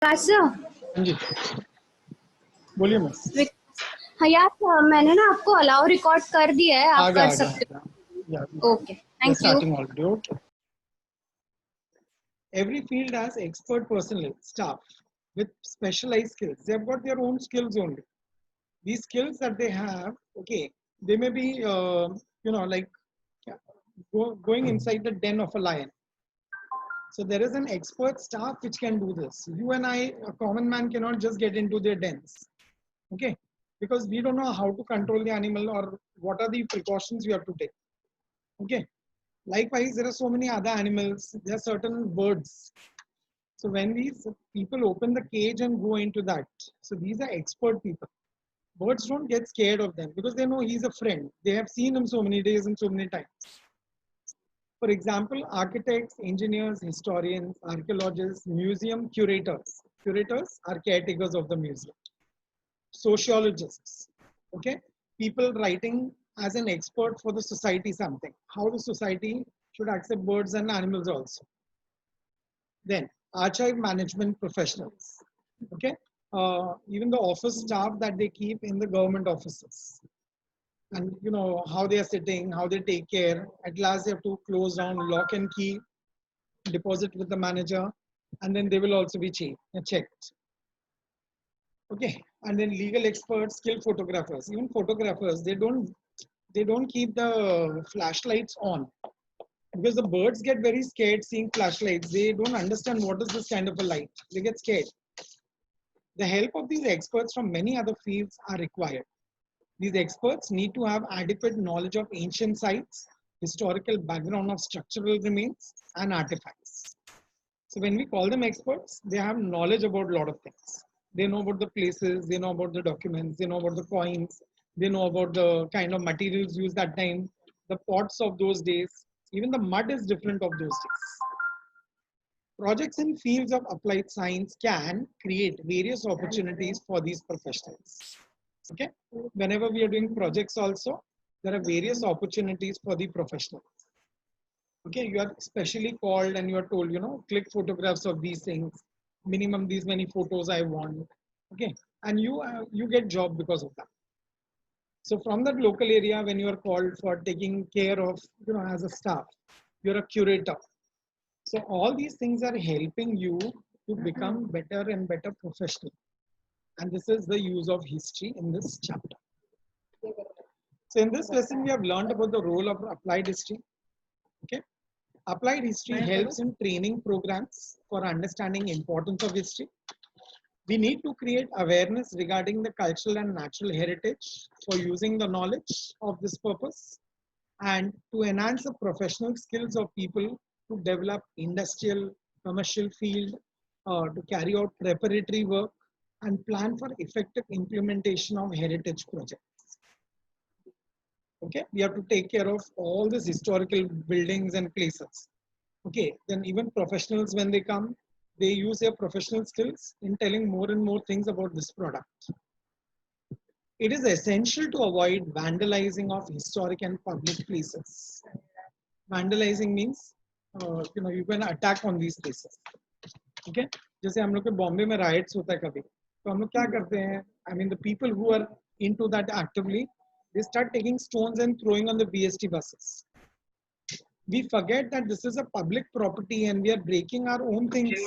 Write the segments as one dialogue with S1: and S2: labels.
S1: कैसे हो?
S2: हाँ जी, बोलिए मैम।
S1: हाँ यार, मैंने ना आपको अलाउ रिकॉर्ड कर दिया है,
S2: आ
S1: आप
S2: गया
S1: कर
S2: आ गया आ
S1: सकते
S2: गया Yeah,
S1: हो। Okay,
S2: we are
S1: thank you.
S2: starting already. Okay. Every field has expert personnel, staff with specialized skills. They have got their own skills only. These skills that they have, okay, they may be, like going inside the den of a lion. So there is an expert staff which can do this. You and I, a common man, cannot just get into their dens, okay? Because we don't know how to control the animal or what are the precautions we have to take, okay? Likewise, there are so many other animals. There are certain birds. So when these people open the cage and go into that, so these are expert people. Birds don't get scared of them because they know he's a friend. They have seen him so many days and so many times. For example, architects, engineers, historians, archaeologists, museum curators. Curators are caretakers of the museum. Sociologists, okay? People writing as an expert for the society something. How the society should accept birds and animals also. Then archive management professionals, okay? Even the office staff that they keep in the government offices. And you know how they are sitting, how they take care. At last they have to close down, lock and key, deposit with the manager, and then they will also be checked. Okay, and then legal experts, skilled photographers, even photographers, they don't keep the flashlights on because the birds get very scared seeing flashlights. They don't understand what is this kind of a light. They get scared. The help of these experts from many other fields are required. These experts need to have adequate knowledge of ancient sites, historical background of structural remains, and artifacts. So when we call them experts, they have knowledge about a lot of things. They know about the places, they know about the documents, they know about the coins, they know about the kind of materials used that time, the pots of those days. Even the mud is different of those days. Projects in fields of applied science can create various opportunities for these professionals. Okay, whenever we are doing projects also, there are various opportunities for the professionals. Okay, you are specially called and you are told, click photographs of these things, minimum these many photos I want. Okay, and you get job because of that. So from that local area, when you are called for taking care of, as a staff, you're a curator. So all these things are helping you to become better and better professional. And this is the use of history in this chapter. So in this lesson, we have learned about the role of applied history. Okay, applied history helps in training programs for understanding importance of history. We need to create awareness regarding the cultural and natural heritage for using the knowledge of this purpose and to enhance the professional skills of people to develop industrial, commercial field, to carry out preparatory work and plan for effective implementation of heritage projects. Okay, we have to take care of all these historical buildings and places. Okay, then even professionals, when they come, they use their professional skills in telling more and more things about this product. It is essential to avoid vandalizing of historic and public places. Vandalizing means, you can attack on these places. Okay, जैसे हम लोग के बॉम्बे में riots होता है कभी, तो हम लोग क्या करते हैं? I mean, the people who are into that actively, they start taking stones and throwing on the BST buses. We forget that this is a public property and we are breaking our own things.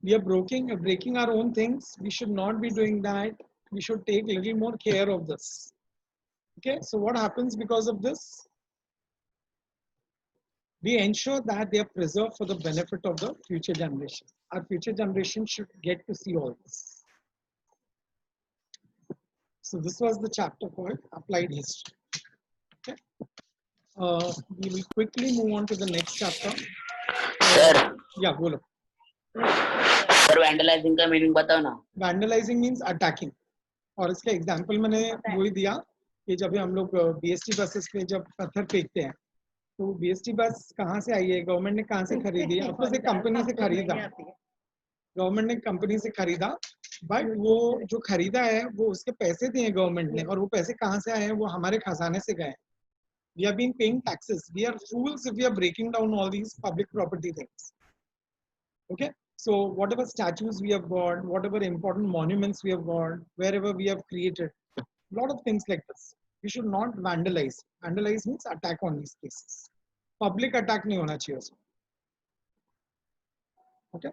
S2: We are breaking our own things. We should not be doing that. We should take a little more care of this. Okay, so what happens because of this? We ensure that they are preserved for the benefit of the future generation. Our future generation should get to see all this. So this was the chapter called Applied History. Okay. We will quickly move on to the next chapter.
S3: Sir.
S2: Yeah, bolo.
S3: Sir, vandalizing का meaning बताओ ना.
S2: Vandalizing means attacking. और इसका example मैंने वही दिया कि जब हम लोग BST बसेस पे जब पत्थर फेंकते हैं, तो BST बस कहाँ से आई है? गवर्नमेंट ने कहाँ से खरीदी है? ऑफकोर्स एक कंपनी से खरीदा, गवर्नमेंट ने कंपनी से खरीदा, बट वो जो खरीदा है वो उसके पैसे दिए गवर्नमेंट ने, और वो पैसे कहाँ से आए हैं? वो हमारे खजाने से गए. We have been paying taxes. We are fools if we are breaking down all these public property things. Okay, So whatever statues we have got, whatever important monuments we have got, wherever we have created, a lot of things like this. We should not vandalize. Vandalize means attack on these places. Public attack nahi hona chahiye usme. Okay.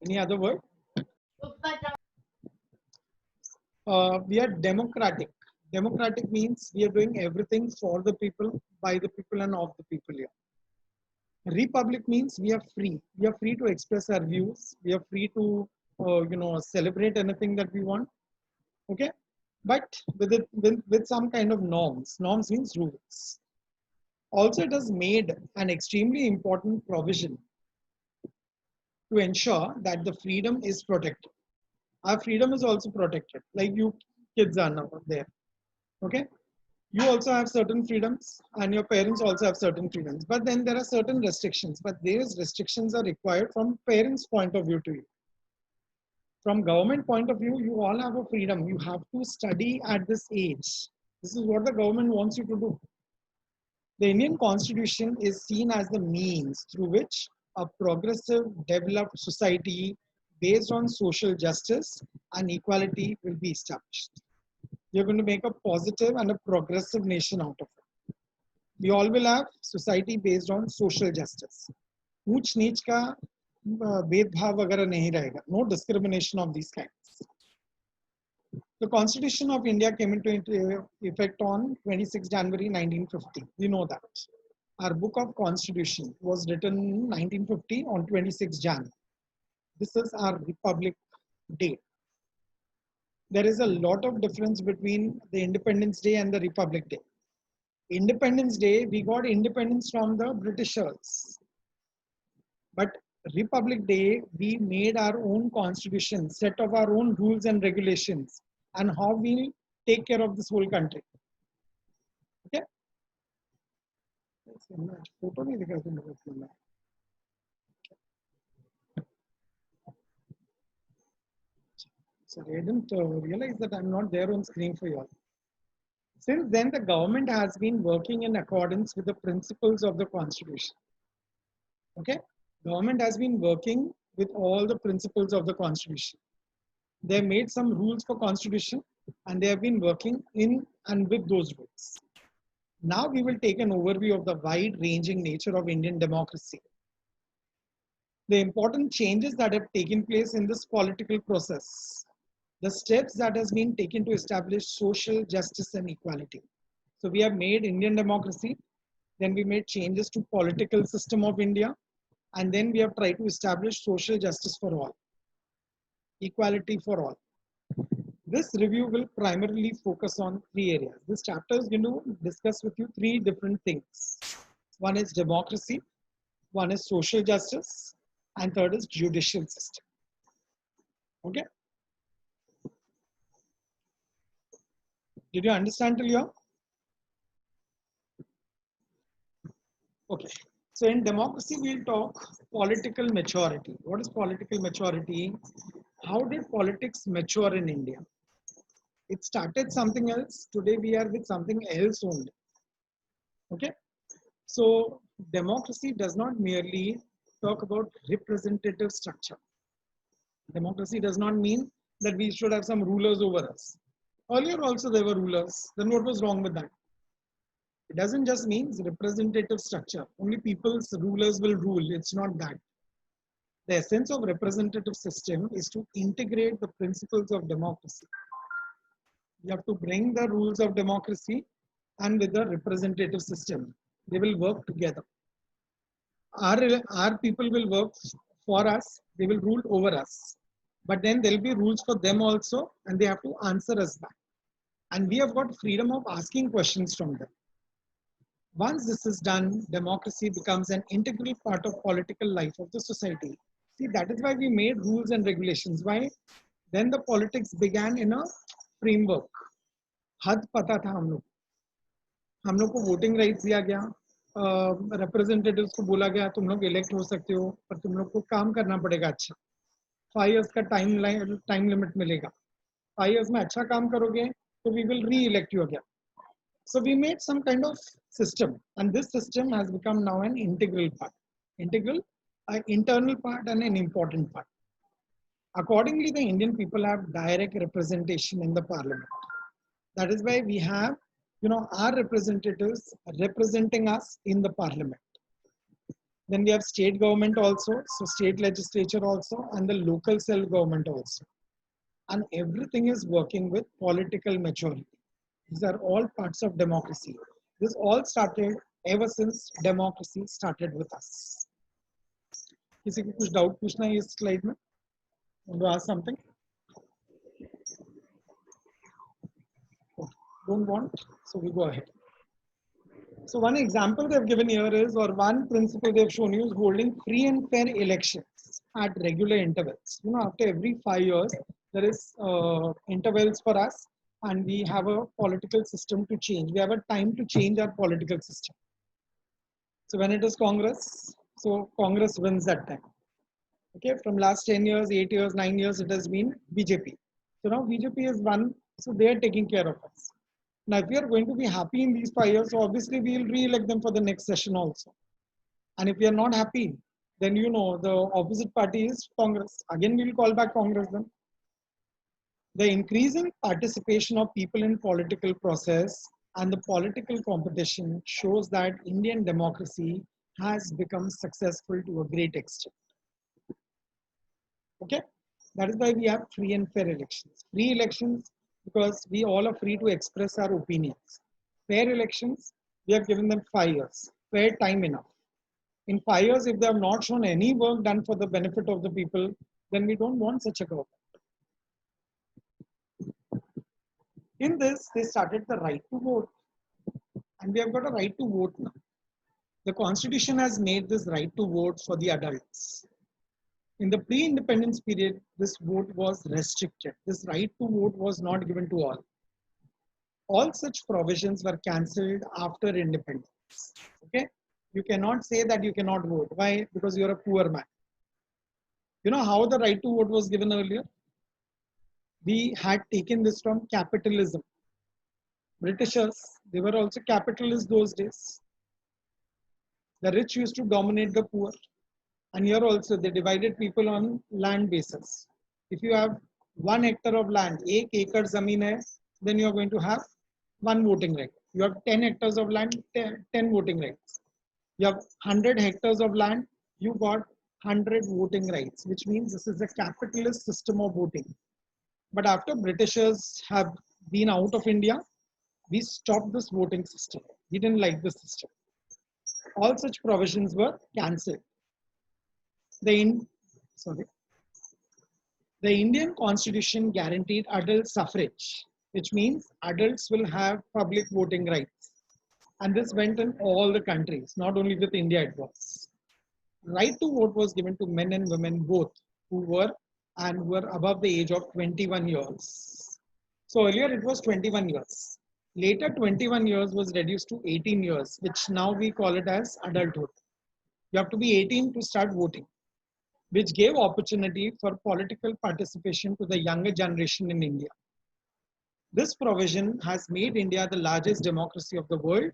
S2: Any other word? We are democratic. Democratic means we are doing everything for the people, by the people, and of the people here. Republic means we are free. We are free to express our views. We are free to, celebrate anything that we want. Okay, but with some kind of norms. Norms means rules. Also, it has made an extremely important provision to ensure that the freedom is protected. Our freedom is also protected, like you kids are now there. Okay, you also have certain freedoms and your parents also have certain freedoms, but then there are certain restrictions, but these restrictions are required from parents point of view to you. From government point of view, you all have a freedom. You have to study at this age. This is what the government wants you to do. The Indian constitution is seen as the means through which a progressive developed society based on social justice and equality will be established. You're going to make a positive and a progressive nation out of it. We all will have society based on social justice. ऊंच नीच का भेदभाव वगैरह नहीं रहेगा. No discrimination of these kinds. The Constitution of India came into effect on 26 January 1950. We know that. Our book of Constitution was written in 1950 on 26 Jan. This is our Republic Day. There is a lot of difference between the Independence Day and the Republic Day. Independence Day, we got independence from the Britishers. But Republic Day, we made our own constitution, set of our own rules and regulations, and how we take care of this whole country. Okay? Sorry, I didn't realize that I'm not there on screen for you all. Since then, the government has been working in accordance with the principles of the Constitution. Okay? Government has been working with all the principles of the Constitution. They have made some rules for Constitution and they have been working in and with those rules. Now we will take an overview of the wide-ranging nature of Indian democracy. The important changes that have taken place in this political process. The steps that has been taken to establish social justice and equality. So we have made Indian democracy, then we made changes to political system of India, and then we have tried to establish social justice for all, equality for all. This review will primarily focus on three areas. This chapter is going to discuss with you three different things. One is democracy, one is social justice, and third is judicial system. Okay? Did you understand till here? Okay. So in democracy, we'll talk political maturity. What is political maturity? How did politics mature in India? It started something else. Today we are with something else only. Okay. So democracy does not merely talk about representative structure. Democracy does not mean that we should have some rulers over us. Earlier also there were rulers. Then what was wrong with that? It doesn't just mean representative structure. Only people's rulers will rule. It's not that. The essence of representative system is to integrate the principles of democracy. You have to bring the rules of democracy and with the representative system. They will work together. Our people will work for us. They will rule over us. But then there will be rules for them also and they have to answer us back. And we have got freedom of asking questions from them. Once this is done, democracy becomes an integral part of political life of the society. See, that is why we made rules and regulations. Why? Then the politics began in a framework. हद पता था हम लोग को voting rights दिया गया, representatives को बोला गया तुम लोग इलेक्ट हो सकते हो पर तुम लोग को काम करना पड़ेगा अच्छा. 5 years का टाइम लिमिट मिलेगा. 5 years में अच्छा काम करोगे तो वी विल री elect you again. So we made some kind of system, and this system has become now an integral part, integral, internal part and an important part. Accordingly, the Indian people have direct representation in the parliament. That is why we have, our representatives representing us in the parliament. Then we have state government also, so state legislature also, and the local self-government also. And everything is working with political maturity. These are all parts of democracy. This all started ever since democracy started with us. किसी को कुछ doubt पूछना है इस slide में? Want to ask something? Don't want, so we go ahead. So one example they've given here is, or one principle they've shown you is holding free and fair elections at regular intervals. After every 5 years, there is intervals for us, and we have a political system to change. We have a time to change our political system. So when it is Congress, so Congress wins that time. Okay, from last 10 years, 8 years, 9 years, it has been BJP. So now BJP is one, so they are taking care of us. Now, if we are going to be happy in these 5 years, so obviously we will re-elect them for the next session also. And if we are not happy, then the opposite party is Congress. Again, we will call back Congress then. The increasing participation of people in political process and the political competition shows that Indian democracy has become successful to a great extent. Okay, that is why we have free and fair elections. Free elections because we all are free to express our opinions. Fair elections, we have given them 5 years, fair time enough. In 5 years, if they have not shown any work done for the benefit of the people, then we don't want such a government. In this, they started the right to vote. And we have got a right to vote now. The Constitution has made this right to vote for the adults. In the pre-independence period, this vote was restricted. This right to vote was not given to all. All such provisions were cancelled after independence. Okay? You cannot say that you cannot vote. Why? Because you're a poor man. You know how the right to vote was given earlier? We had taken this from capitalism. Britishers, they were also capitalists those days. The rich used to dominate the poor. And here also they divided people on land basis. If you have 1 hectare of land, 1 acre zameen hai, then you are going to have 1 voting right. You have 10 hectares of land, 10 voting rights. You have 100 hectares of land, you got 100 voting rights, which means this is a capitalist system of voting. But after Britishers have been out of India, we stopped this voting system. We didn't like this system. All such provisions were cancelled. The Indian Constitution guaranteed adult suffrage, which means adults will have public voting rights. And this went in all the countries, not only with India it was. Right to vote was given to men and women both, who were above the age of 21 years. So earlier it was 21 years. Later 21 years was reduced to 18 years, which now we call it as adulthood. You have to be 18 to start voting, which gave opportunity for political participation to the younger generation in India. This provision has made India the largest democracy of the world.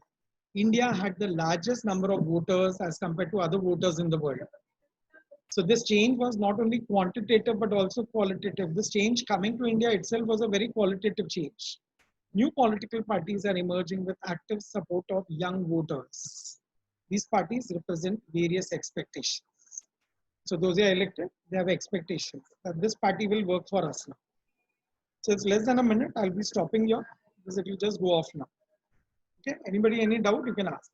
S2: India had the largest number of voters as compared to other voters in the world. So this change was not only quantitative but also qualitative. This change coming to India itself was a very qualitative change. New political parties are emerging with active support of young voters. These parties represent various expectations. So those who are elected, they have expectations that this party will work for us now. So it's less than a minute. I'll be stopping here because it will just go off now. Okay, anybody, any doubt, you can ask.